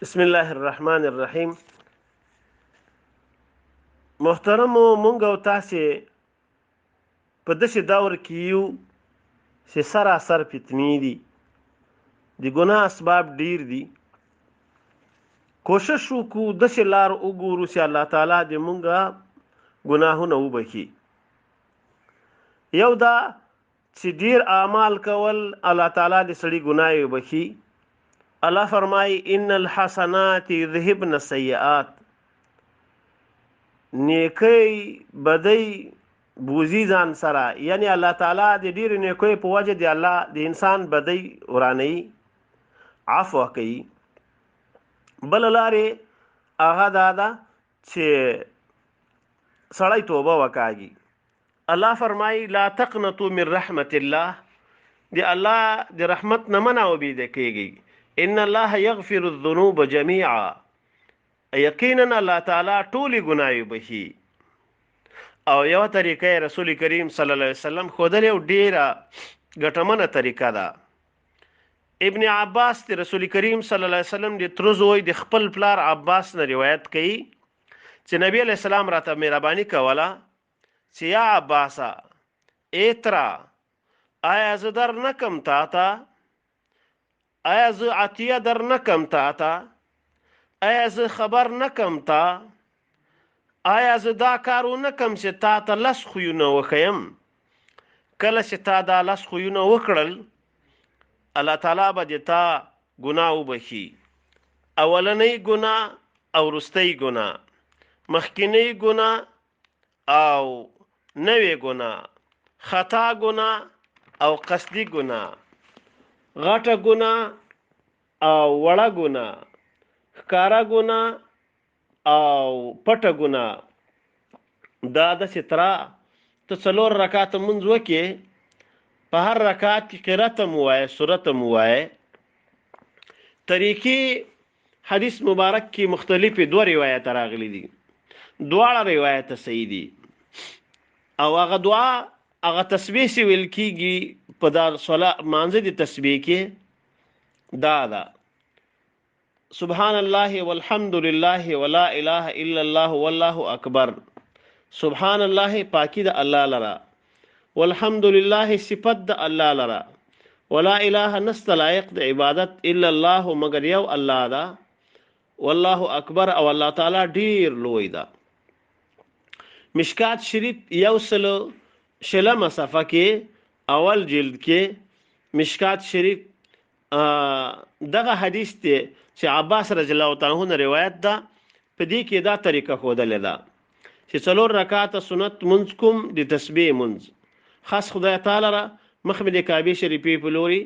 بسم الله الرحمن الرحیم. محترمو مونږ او تاسې په داسې دور کې یو چې سراسر فتنې دي، د ګناه اسباب ډیر دي. کوشش وکړو داسې لار وګورو چې الله تعالی دې مونږه ګناهونه وبخي. یو دا چې ډیر اعمال کول الله تعالی دې سړي ګناه وبخي. الله فرمای ان الحسنات یذهبن السیئات، نیکی بدی بوزي ځان سره، یعنی الله تعالی د ډیر نیکوي په وجه دی الله د انسان بدی وراني عفو کوي. بل لارې هغه دا ده چې سړی توبه وکاږي. الله فرمایي لا تقنطوا من رحمت الله، دی الله د رحمت نه منع وبید کېږي. ان الله یغفر الذنوب جميعا، یقینا الله تعالی ټولي ګناوي بخي. او یو طریقه رسول کریم صلی الله علیه وسلم خودل یو ډیره ګټمنه طریقه ده. ابن عباس ته رسول کریم صلی الله علیه وسلم د ترزوی د خپل پلار عباس نه روایت کړي چې نبی علیہ السلام راته مهرباني کوله چې یا عباسا ایترا آیا زه در نکم تا تا، آیا زه عطیه در نکم تا تا، آیا زه خبر نکم تا، آیا زه دا کارو نکم چې تا ته لس خویونه وښیم. کله چې تا دا لس خویونه وکړل الله تعالی به دې تا ګناه وبخي. اولنی ګناه او وروستی ګناه، مخکینی ګناه او نوی ګناه، خطا ګناه او قصدي ګناه، غټه ګناه او وړه ګناه، ښکاره ګناه او پټه ګناه. دا د سترا ته څلور رکعات منځ وکې، په هر رکعت کې قرات موایه، سورت موایه. طریقې حدیث مبارک کې مختلفې دوه روایت راغلي دي، دواړه روایت صحیح دي. او هغه دعا هغه تسبیح سی ویل کیږي په دا صلات مانځه دي. تسبیح کې دا ده سبحان الله والحمد لله ولا اله الا الله والله اکبر. سبحان الله پاکی د الله لرا، والحمد لله صفت د الله لرا، ولا اله نست لایق د عبادت الا الله مگر یو الله دا، والله اکبر او الله تعالی ډیر لوی دا. مشکات شریف یو سلو شلم صفحه کې اول جلد کې مشکات شریف دغه حدیث ته چې عباس رضی الله تعالی عنہ روایت ده، په دې کې دا طریقه ښودلې ده چې څلور رکعات سنت منځ کوم د تسبیح منځ، خاص خدای تعالی را مخمد کعبه شریفې په لوري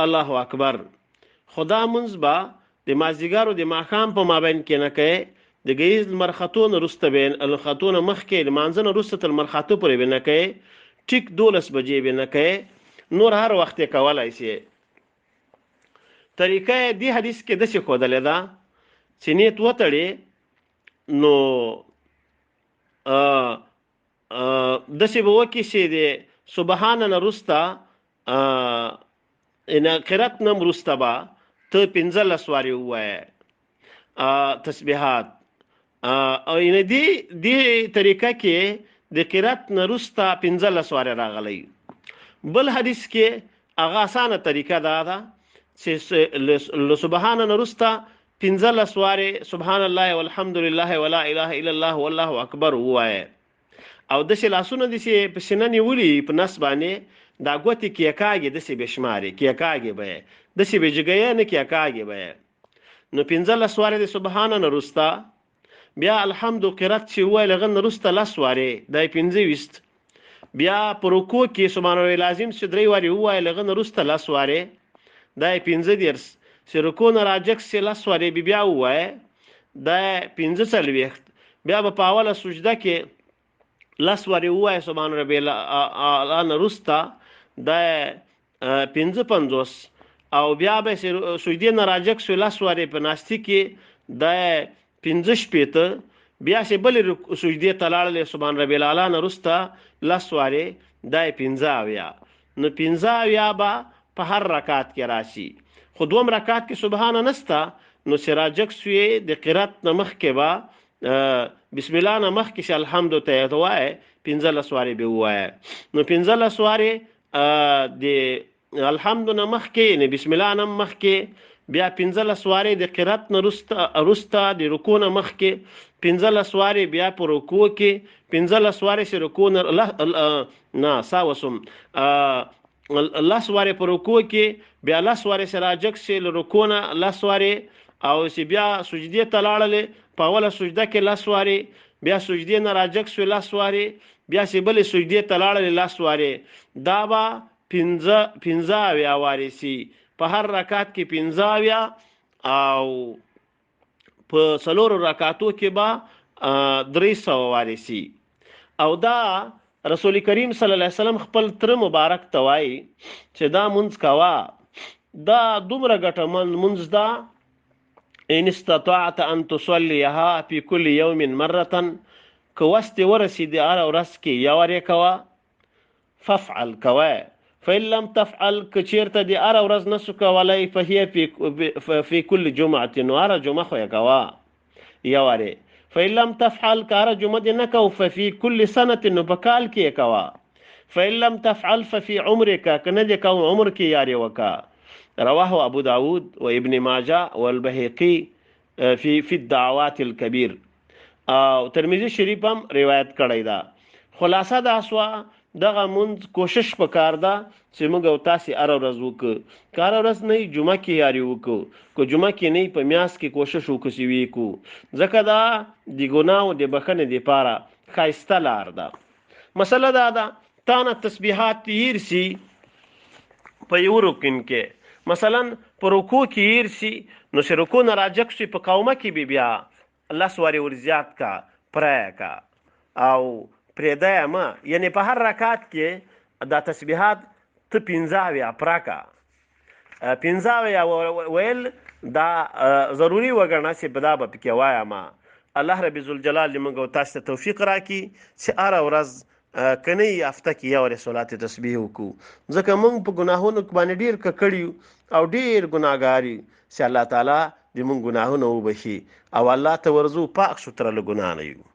الله اکبر. خدا منځ با د مازیګر او د ماښام په مابین کې نه کوي، د ګیز مرخاتون رسته بین الخاتون مخ کې مانځنه رسته المرخاتو پرې نه کوي، ټیک 12 بجې به نه کوي، نور هر وخت کولای شي. طریقه دی حدیث کې د څه خودلې ده چې نیت وتړي نو د څه به وکي شي د سبحان الله رستا ان قرات نم رستا با ته 15 سواری وای تسبیحات. او ان دی طریقه کې د قرات نرستا 15 سواری راغلی. بل حدیث کې هغه اسانه طریقه ده چې سبحان الله رستا 15 سواری سبحان الله والحمد لله ولا اله الا الله والله اکبر وای. او د شلاسونه د شي په سنن ولي په نس باندې دا ګوتی کې کاږي د شي بشماري کې کاږي به د شي بجګي نه کې کاږي به. نو 15 سواری د سبحان الله رستا، بیا الحمد قرات چې وای لغن رستا لسواری دای 25، بیا پر رکوع کې سبحان الله لازم چې درې واری وای لغن رستا لسواری دای 15 چې رکوع نه راجک سي لسواری بیا وای دای 45، بیا په اوله سجده کې لسواری وای سبحان ربی الاعلى رستا دای 55، او بیا به سجده نه راجک سي لسواری په ناشتي کې دای 15، بیا چې بل سجده تلاړل سبحان ربی الاعلى رستا لسواری دای 15. نو 15 با په هر رکعت کې راشي، خو دوم رکعت کې سبحان نستا نو سراجک سوی د قرات نه مخکې با بسم الله نه مخکې ش الحمد ته وای 15 سواری به وای نو 15 سواری د الحمد نه مخکې نه بسم الله نه مخکې بیا 15 سواری د قرات نه رستا د رکوع نه مخکې 15 سواری بیا په رکوع کې 15 سواری سره رکوع نه ساوسم الله سواری په رکوع کې بیا الله سواری سراجک سره رکوع نه الله سواری او سی بیا سجدی ته لاړلې په اوله سجده کې لاس واري بیا سجدی نه راجک سو لاس واري بیا سی بل سجدی ته لاړلې لاس واري دا با 15 ویا واري سي په هر رکعت کې 15 او په څلور رکعاتو کې با 300 واري سي او دا رسول کریم صلی الله علیه وسلم خپل تر مبارک توای چې دا منځ کوا دا دومره ګټه منځ دا ان استطاعت ان تصليها في كل يوم مره کوست ورسید ار ورس کې یوارې کوا ففعل کوا فإن لم تفعل کچیرته دی ار ورځ نسو کولای فهي في كل جمعه نوار جمعه خو کوا یوارې فإن لم تفعل کار جمعه دی نه کو ففي كل سنه نو بکال کې کوا فإن لم تفعل ففي عمرك کنه دی کو عمر کې یاري وکا رواه ابو داود و ابن ماجه والبهقي في الدعوات الكبير او ترمذی شریف هم روایت کړی دا خلاصه دا سوا دغه مونږ کوشش وکړ دا چې موږ او تاسو ار ورځ وک کار ورځ نه جمعه کې یاري وک کو جمعه کې نه په میاس کې کوشش وکړو وی کو ځکه دا دی ګناو دی بخنه دی پاره خایسته لار ده مسله دا ده تانه تسبیحات تیر سی په یو رکن کې مثلا پر رکوع کې ارسی نو چې رکوع نه راجک شي په قومه کې بیا الله سواری ورزیات کا پرای کا او پرېدای ما یعنی په هر رکعت کې دا تسبیحات ته 15 یا پراکا 15 یا ویل دا ضروری وګڼه چې بدا به پکې وایا ما الله رب ذوالجلال موږ تاسو ته توفیق راکړي چې اره ورځ کني هفته کې یو صلات تسبیح وکړو ځکه موږ په ګناهونو باندې ډیر کړیو او ډیر ګناګاری چې الله تعالی دې موږ ګناهونه وبخي او الله ته ورزو پاک ستر له ګناه نه یو